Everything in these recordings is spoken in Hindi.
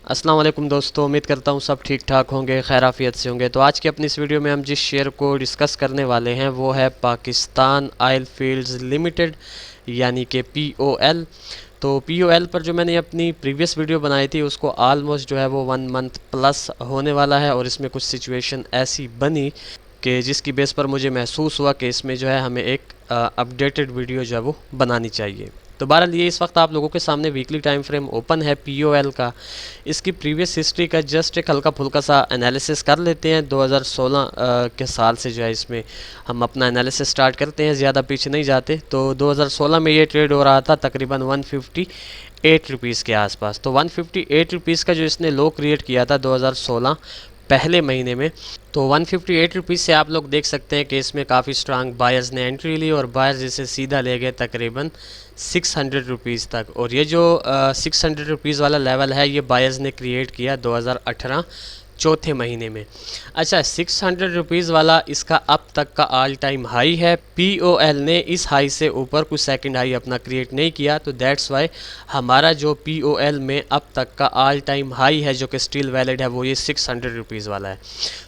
अस्सलाम वालेकुम दोस्तों, उम्मीद करता हूँ सब ठीक ठाक होंगे, खैर आफियत से होंगे। तो आज की अपनी इस वीडियो में हम जिस शेयर को डिस्कस करने वाले हैं वो है पाकिस्तान ऑयल फील्ड्स लिमिटेड यानी कि POL। तो POL पर जो मैंने अपनी प्रीवियस वीडियो बनाई थी उसको ऑलमोस्ट जो है वो 1 मंथ प्लस होने वाला है और इसमें कुछ सिचुएशन ऐसी बनी कि जिसकी बेस पर मुझे महसूस हुआ कि इसमें जो है हमें एक अपडेटेड वीडियो जो है वो बनानी चाहिए। तो बहरहाल ये इस वक्त आप लोगों के सामने वीकली टाइम फ्रेम ओपन है POL का। इसकी प्रीवियस हिस्ट्री का जस्ट एक हल्का फुल्का सा एनालिसिस कर लेते हैं। 2016 के साल से जो है इसमें हम अपना एनालिसिस स्टार्ट करते हैं, ज़्यादा पीछे नहीं जाते। तो 2016 में ये ट्रेड हो रहा था तकरीबन 158 रुपीज़ के आसपास। तो 158 रुपीज़ का जो इसने लो क्रिएट किया था 2016 पहले महीने में, तो 158 रुपीज़ से आप लोग देख सकते हैं कि इसमें काफ़ी स्ट्रांग बायर्स ने एंट्री ली और बायर्स इसे सीधा ले गए तकरीबन 600 रुपीज़ तक। और ये जो 600 रुपीज़ वाला लेवल है ये बायर्स ने क्रिएट किया 2018 चौथे महीने में। अच्छा, 600 रुपीज़ वाला इसका अब तक का ऑल टाइम हाई है। POL ने इस हाई से ऊपर कुछ सेकंड हाई अपना क्रिएट नहीं किया, तो दैट्स वाई हमारा जो POL में अब तक का ऑल टाइम हाई है जो कि स्टिल वैलिड है वो ये 600 रुपीज़ वाला है।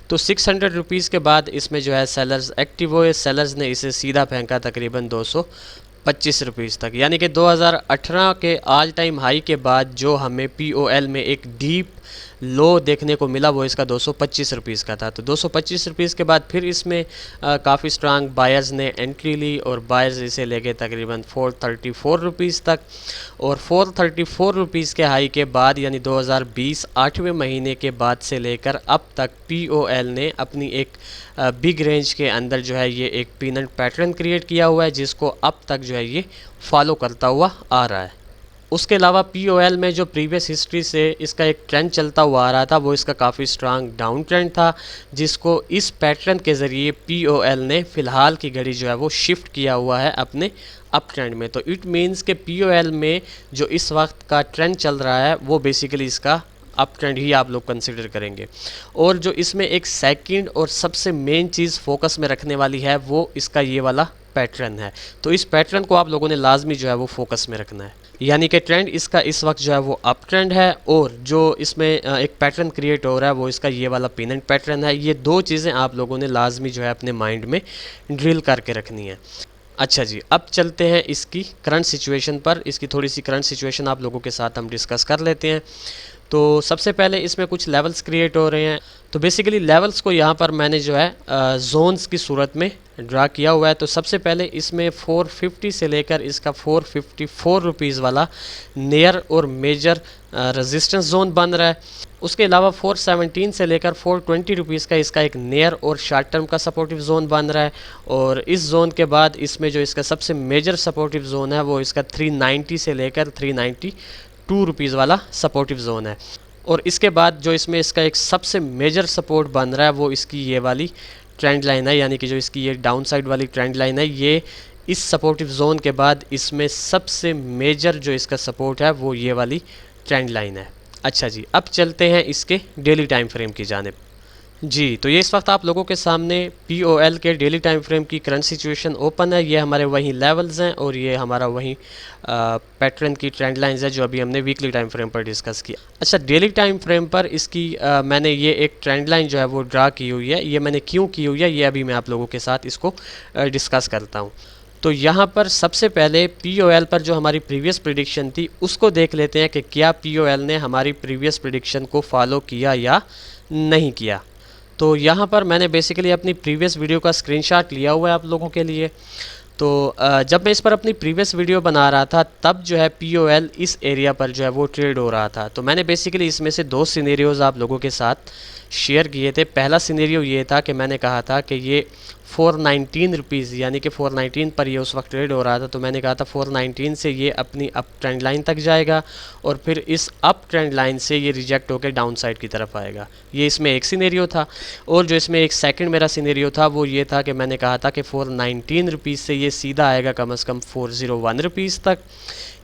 तो 600 रुपीज़ के बाद इसमें जो है सेलर्स एक्टिव हुए, सेलर्स ने इसे सीधा फेंका तकरीबन 225 रुपीज़ तक। यानी कि 2018 के ऑल टाइम हाई के बाद जो हमें POL में एक डीप लो देखने को मिला वो इसका 225 रुपीज़ का था। तो 225 रुपीज़ के बाद फिर इसमें काफ़ी स्ट्रांग बायर्स ने एंट्री ली और बायर्स इसे ले गए तकरीबन 434 रुपीज़ तक। और 434 रुपीज़ के हाई के बाद यानी 2020 8वें महीने के बाद से लेकर अब तक POL ने अपनी एक बिग रेंज के अंदर जो है ये एक पीनट पैटर्न क्रिएट किया हुआ है जिसको अब तक जो है ये फॉलो करता हुआ आ रहा है। उसके अलावा POL में जो प्रीवियस हिस्ट्री से इसका एक ट्रेंड चलता हुआ आ रहा था वो इसका काफ़ी स्ट्रांग डाउन ट्रेंड था, जिसको इस पैटर्न के ज़रिए POL ने फ़िलहाल की घड़ी जो है वो शिफ्ट किया हुआ है अपने अप ट्रेंड में। तो इट मीन्स के POL में जो इस वक्त का ट्रेंड चल रहा है वो बेसिकली इसका अप ट्रेंड ही आप लोग कंसिडर करेंगे। और जो इसमें एक सेकंड और सबसे मेन चीज़ फोकस में रखने वाली है वो इसका ये वाला पैटर्न है। तो इस पैटर्न को आप लोगों ने लाजमी जो है वो फोकस में रखना है। यानी कि ट्रेंड इसका इस वक्त जो है वो अप ट्रेंड है और जो इसमें एक पैटर्न क्रिएट हो रहा है वो इसका ये वाला पिनंट पैटर्न है। ये दो चीज़ें आप लोगों ने लाजमी जो है अपने माइंड में ड्रिल करके रखनी है। अच्छा जी, अब चलते हैं इसकी करंट सिचुएशन पर। इसकी थोड़ी सी करंट सिचुएशन आप लोगों के साथ हम डिस्कस कर लेते हैं। तो सबसे पहले इसमें कुछ लेवल्स क्रिएट हो रहे हैं। तो बेसिकली लेवल्स को यहाँ पर मैंने जो है जोन्स की सूरत में ड्रा किया हुआ है। तो सबसे पहले इसमें 450 से लेकर इसका 454 रुपीज़ वाला नियर और मेजर रेजिस्टेंस जोन बन रहा है। उसके अलावा 417 से लेकर 420 रुपीज़ का इसका एक नियर और शॉर्ट टर्म का सपोर्टिव जोन बन रहा है। और इस जोन के बाद इसमें जो इसका सबसे मेजर सपोर्टिव जोन है वो इसका 390 से लेकर 392 रुपीज़ वाला सपोर्टिव जोन है। और इसके बाद जो इसमें इसका एक सबसे मेजर सपोर्ट बन रहा है वो इसकी ये वाली ट्रेंड लाइन है, यानी कि जो इसकी ये डाउन साइड वाली ट्रेंड लाइन है। ये इस सपोर्टिव जोन के बाद इसमें सबसे मेजर जो इसका सपोर्ट है वो ये वाली ट्रेंड लाइन है। अच्छा जी, अब चलते हैं इसके डेली टाइम फ्रेम की जानिब। जी, तो ये इस वक्त आप लोगों के सामने POL के डेली टाइम फ्रेम की करंट सिचुएशन ओपन है। ये हमारे वही लेवल्स हैं और ये हमारा वही पैटर्न की ट्रेंड लाइंस है जो अभी हमने वीकली टाइम फ्रेम पर डिस्कस किया। अच्छा, डेली टाइम फ्रेम पर इसकी मैंने ये एक ट्रेंड लाइन जो है वो ड्रा की हुई है। ये मैंने क्यों की हुई है ये अभी मैं आप लोगों के साथ इसको डिस्कस करता हूँ। तो यहाँ पर सबसे पहले POL पर जो हमारी प्रीवियस प्रिडिक्शन थी उसको देख लेते हैं कि क्या POL ने हमारी प्रीवियस प्रिडिक्शन को फॉलो किया या नहीं किया। तो यहाँ पर मैंने बेसिकली अपनी प्रीवियस वीडियो का स्क्रीनशॉट लिया हुआ है आप लोगों के लिए। तो जब मैं इस पर अपनी प्रीवियस वीडियो बना रहा था तब जो है POL इस एरिया पर जो है वो ट्रेड हो रहा था। तो मैंने बेसिकली इसमें से दो सिनेरियोज़ आप लोगों के साथ शेयर किए थे। पहला सिनेरियो ये था कि मैंने कहा था कि ये 419 रुपीज़ यानी कि 419 पर ये उस वक्त ट्रेड हो रहा था। तो मैंने कहा था 419 से ये अपनी अप ट्रेंड लाइन तक जाएगा और फिर इस अप ट्रेंड लाइन से ये रिजेक्ट होकर डाउन साइड की तरफ आएगा। ये इसमें एक सिनेरियो था। और जो इसमें एक सेकंड मेरा सिनेरियो था वो ये था कि मैंने कहा था कि 419 रुपीज़ से ये सीधा आएगा कम से कम 401 रुपीज़ तक,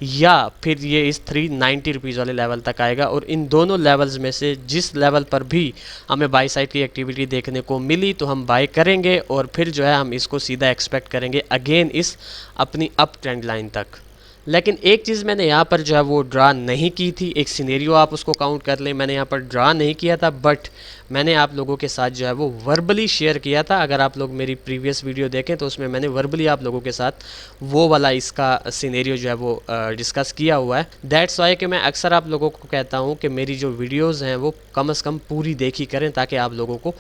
या फिर ये इस 390 रुपीज़ वाले लेवल तक आएगा। और इन दोनों लेवल्स में से जिस लेवल पर भी हमें बाई साइड की एक्टिविटी देखने को मिली तो हम बाय करेंगे और फिर जो है हम इसको सीधा एक्सपेक्ट करेंगे अगेन इस अपनी अप ट्रेंड लाइन तक। लेकिन एक चीज़ मैंने यहाँ पर जो है वो ड्रा नहीं की थी, एक सिनेरियो आप उसको काउंट कर लें, मैंने यहाँ पर ड्रा नहीं किया था, बट मैंने आप लोगों के साथ जो है वो वर्बली शेयर किया था। अगर आप लोग मेरी प्रीवियस वीडियो देखें तो उसमें मैंने वर्बली आप लोगों के साथ वो वाला इसका सिनेरियो जो है वो डिस्कस किया हुआ है। दैट्स वाई कि मैं अक्सर आप लोगों को कहता हूँ कि मेरी जो वीडियोज़ हैं वो कम से कम पूरी देखी करें, ताकि आप लोगों को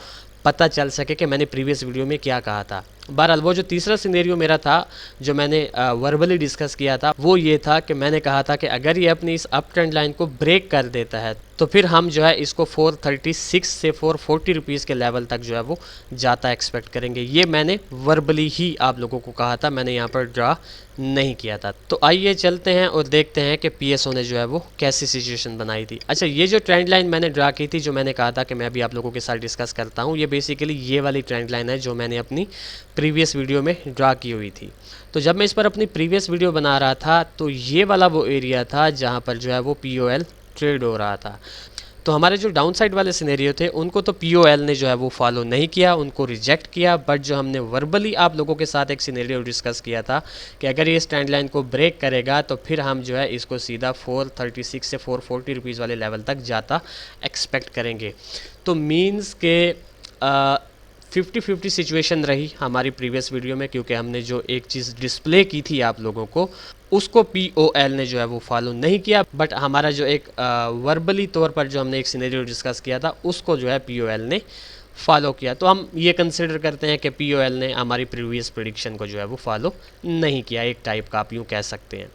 पता चल सके कि मैंने प्रीवियस वीडियो में क्या कहा था। बहरहाल वो जो तीसरा सिनेरियो मेरा था जो मैंने वर्बली डिस्कस किया था, वो ये था कि मैंने कहा था कि अगर ये अपनी इस अप ट्रेंड लाइन को ब्रेक कर देता है तो फिर हम जो है इसको 436 से 440 रुपीज़ के लेवल तक जो है वो जाता एक्सपेक्ट करेंगे। ये मैंने वर्बली ही आप लोगों को कहा था, मैंने यहाँ पर ड्रा नहीं किया था। तो आइए चलते हैं और देखते हैं कि पीएसओ ने जो है वो कैसी सिचुएशन बनाई थी। अच्छा, ये जो ट्रेंड लाइन मैंने ड्रा की थी, जो मैंने कहा था कि मैं अभी आप लोगों के साथ डिस्कस करता हूँ, ये बेसिकली ये वाली ट्रेंड लाइन है जो मैंने अपनी प्रीवियस वीडियो में ड्रा की हुई थी। तो जब मैं इस पर अपनी प्रीवियस वीडियो बना रहा था तो ये वाला वो एरिया था जहाँ पर जो है वो POL ट्रेड हो रहा था। तो हमारे जो डाउन साइड वाले सिनेरियो थे उनको तो POL ने जो है वो फॉलो नहीं किया, उनको रिजेक्ट किया, बट जो हमने वर्बली आप लोगों के साथ एक सिनेरियो डिस्कस किया था कि अगर ये स्टैंड लाइन को ब्रेक करेगा तो फिर हम जो है इसको सीधा 436 से 440 रुपीज़ वाले लेवल तक जाता एक्सपेक्ट करेंगे। तो मीन्स के 50-50 सिचुएशन रही हमारी प्रीवियस वीडियो में, क्योंकि हमने जो एक चीज़ डिस्प्ले की थी आप लोगों को उसको POL ने जो है वो फॉलो नहीं किया, बट हमारा जो एक वर्बली तौर पर जो हमने एक सिनेरियो डिस्कस किया था उसको जो है POL ने फॉलो किया। तो हम ये कंसिडर करते हैं कि POL ने हमारी प्रीवियस प्रेडिक्शन को जो है वो फॉलो नहीं किया, एक टाइप का आप यूँ कह सकते हैं।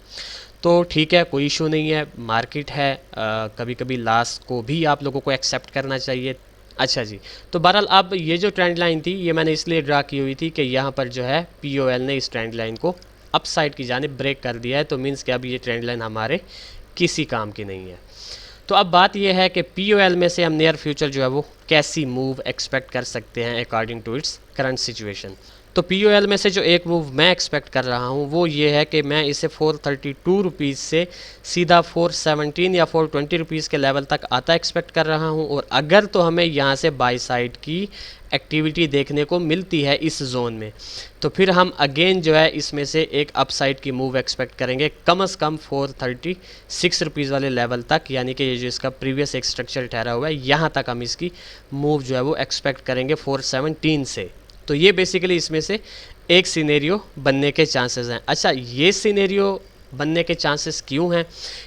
तो ठीक है, कोई इशू नहीं है, मार्केट है, कभी कभी लॉस को भी आप लोगों को एक्सेप्ट करना चाहिए। अच्छा जी, तो बहरहाल अब ये जो ट्रेंड लाइन थी ये मैंने इसलिए ड्रा की हुई थी कि यहाँ पर जो है POL ने इस ट्रेंड लाइन को अप साइड की जानिब ब्रेक कर दिया है, तो मीन्स कि अब ये ट्रेंड लाइन हमारे किसी काम की नहीं है। तो अब बात यह है कि POL में से हम नियर फ्यूचर जो है वो कैसी मूव एक्सपेक्ट कर सकते हैं according to its current situation. तो POL में से जो एक मूव मैं एक्सपेक्ट कर रहा हूँ वो ये है कि मैं इसे 432 रुपीज़ से सीधा 417 या 420 रुपीज़ के लेवल तक आता एक्सपेक्ट कर रहा हूँ। और अगर तो हमें यहाँ से बाई साइड की एक्टिविटी देखने को मिलती है इस जोन में, तो फिर हम अगेन जो है इसमें से एक अपसाइड की मूव एक्सपेक्ट करेंगे कम से कम 436 रुपीज़ वाले लेवल तक, यानी कि ये जो इसका प्रीवियस एक स्ट्रक्चर ठहरा हुआ है यहाँ तक हम इसकी मूव जो है वो एक्सपेक्ट करेंगे 417 से। तो ये बेसिकली इसमें से एक सिनेरियो बनने के चांसेस हैं। अच्छा, ये सिनेरियो बनने के चांसेस क्यों हैं?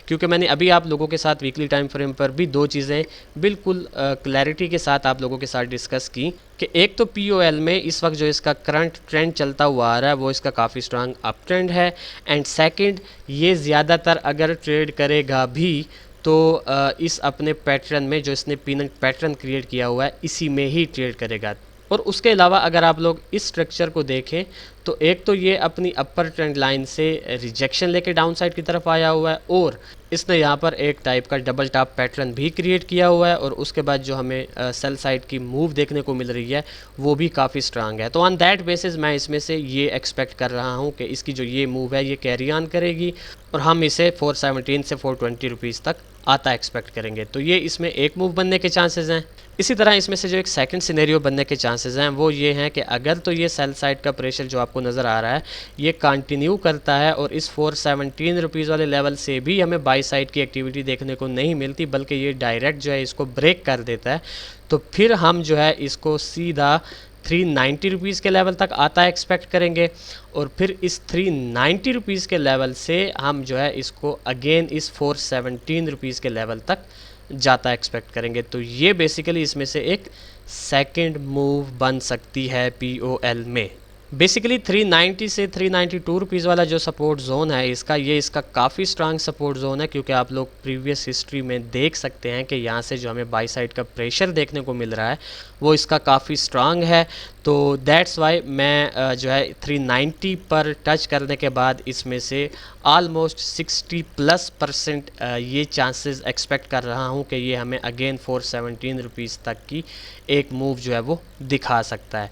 क्योंकि मैंने अभी आप लोगों के साथ वीकली टाइम फ्रेम पर भी दो चीज़ें बिल्कुल क्लैरिटी के साथ आप लोगों के साथ डिस्कस की कि एक तो POL में इस वक्त जो इसका करंट ट्रेंड चलता हुआ आ रहा है वो इसका काफ़ी स्ट्रांग अप ट्रेंड है, एंड सेकंड ये ज़्यादातर अगर ट्रेड करेगा भी तो इस अपने पैटर्न में जो इसने पीनट पैटर्न क्रिएट किया हुआ है इसी में ही ट्रेड करेगा। और उसके अलावा अगर आप लोग इस स्ट्रक्चर को देखें तो एक तो ये अपनी अपर ट्रेंड लाइन से रिजेक्शन लेके डाउन साइड की तरफ आया हुआ है, और इसने यहाँ पर एक टाइप का डबल टॉप पैटर्न भी क्रिएट किया हुआ है, और उसके बाद जो हमें सेल साइड की मूव देखने को मिल रही है वो भी काफ़ी स्ट्रांग है। तो ऑन दैट बेसिस मैं इसमें से ये एक्सपेक्ट कर रहा हूँ कि इसकी जो ये मूव है ये कैरी ऑन करेगी और हम इसे 417 से 420 रुपीज़ तक आता एक्सपेक्ट करेंगे। तो ये इसमें एक मूव बनने के चांसेस हैं। इसी तरह इसमें से जो एक सेकंड सिनेरियो बनने के चांसेस हैं वो ये हैं कि अगर तो ये सेल साइड का प्रेशर जो आपको नज़र आ रहा है ये कंटिन्यू करता है और इस 417 रुपीज़ वाले लेवल से भी हमें बाई साइड की एक्टिविटी देखने को नहीं मिलती, बल्कि ये डायरेक्ट जो है इसको ब्रेक कर देता है, तो फिर हम जो है इसको सीधा 390 रुपीज़ के लेवल तक आता एक्सपेक्ट करेंगे। और फिर इस 390 रुपीज़ के लेवल से हम जो है इसको अगेन इस 417 रुपीज़ के लेवल तक जाता एक्सपेक्ट करेंगे। तो ये बेसिकली इसमें से एक सेकंड मूव बन सकती है POL में। बेसिकली 390 से 392 रुपीज़ वाला जो सपोर्ट जोन है इसका काफ़ी स्ट्रांग सपोर्ट जोन है, क्योंकि आप लोग प्रीवियस हिस्ट्री में देख सकते हैं कि यहाँ से जो हमें बाई साइड का प्रेशर देखने को मिल रहा है वो इसका काफ़ी स्ट्रांग है। तो दैट्स वाई मैं जो है 390 पर टच करने के बाद इसमें से ऑलमोस्ट 60+% ये चांसेस एक्सपेक्ट कर रहा हूँ कि ये हमें अगेन 417 रुपीज़ तक की एक मूव जो है वो दिखा सकता है।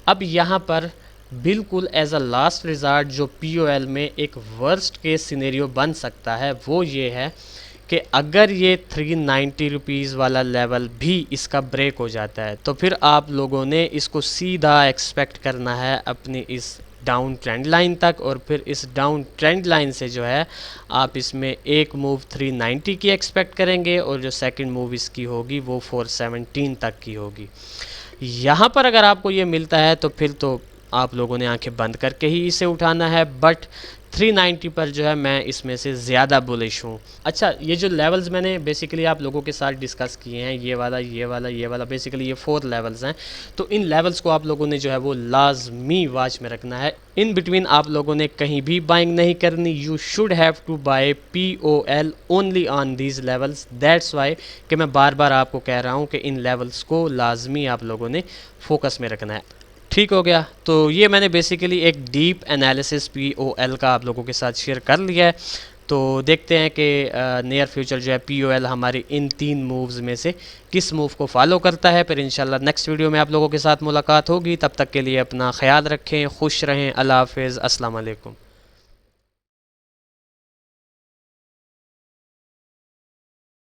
अब यहाँ पर बिल्कुल एज अ लास्ट रिजॉर्ट जो POL में एक वर्स्ट केस सिनेरियो बन सकता है वो ये है कि अगर ये 390 रुपीज़ वाला लेवल भी इसका ब्रेक हो जाता है तो फिर आप लोगों ने इसको सीधा एक्सपेक्ट करना है अपनी इस डाउन ट्रेंड लाइन तक, और फिर इस डाउन ट्रेंड लाइन से जो है आप इसमें एक मूव 390 की एक्सपेक्ट करेंगे, और जो सेकंड मूव इसकी होगी वो 417 तक की होगी। यहाँ पर अगर आपको ये मिलता है तो फिर तो आप लोगों ने आंखें बंद करके ही इसे उठाना है, बट 390 पर जो है मैं इसमें से ज़्यादा बुलिश हूँ। अच्छा, ये जो लेवल्स मैंने बेसिकली आप लोगों के साथ डिस्कस किए हैं, ये वाला ये वाला ये वाला, बेसिकली ये 4 लेवल्स हैं, तो इन लेवल्स को आप लोगों ने जो है वो लाजमी वॉच में रखना है। इन बिटवीन आप लोगों ने कहीं भी बाइंग नहीं करनी। You should have to buy POL only on these levels. That's why कि मैं बार बार आपको कह रहा हूँ कि इन लेवल्स को लाजमी आप लोगों ने फोकस में रखना है। ठीक हो गया, तो ये मैंने बेसिकली एक डीप एनालिसिस POL का आप लोगों के साथ शेयर कर लिया है। तो देखते हैं कि नियर फ्यूचर जो है POL हमारी इन 3 मूव्स में से किस मूव को फॉलो करता है। फिर इंशाल्लाह नेक्स्ट वीडियो में आप लोगों के साथ मुलाकात होगी। तब तक के लिए अपना ख्याल रखें, खुश रहें, अल्लाह हाफिज़, अस्सलाम वालेकुम।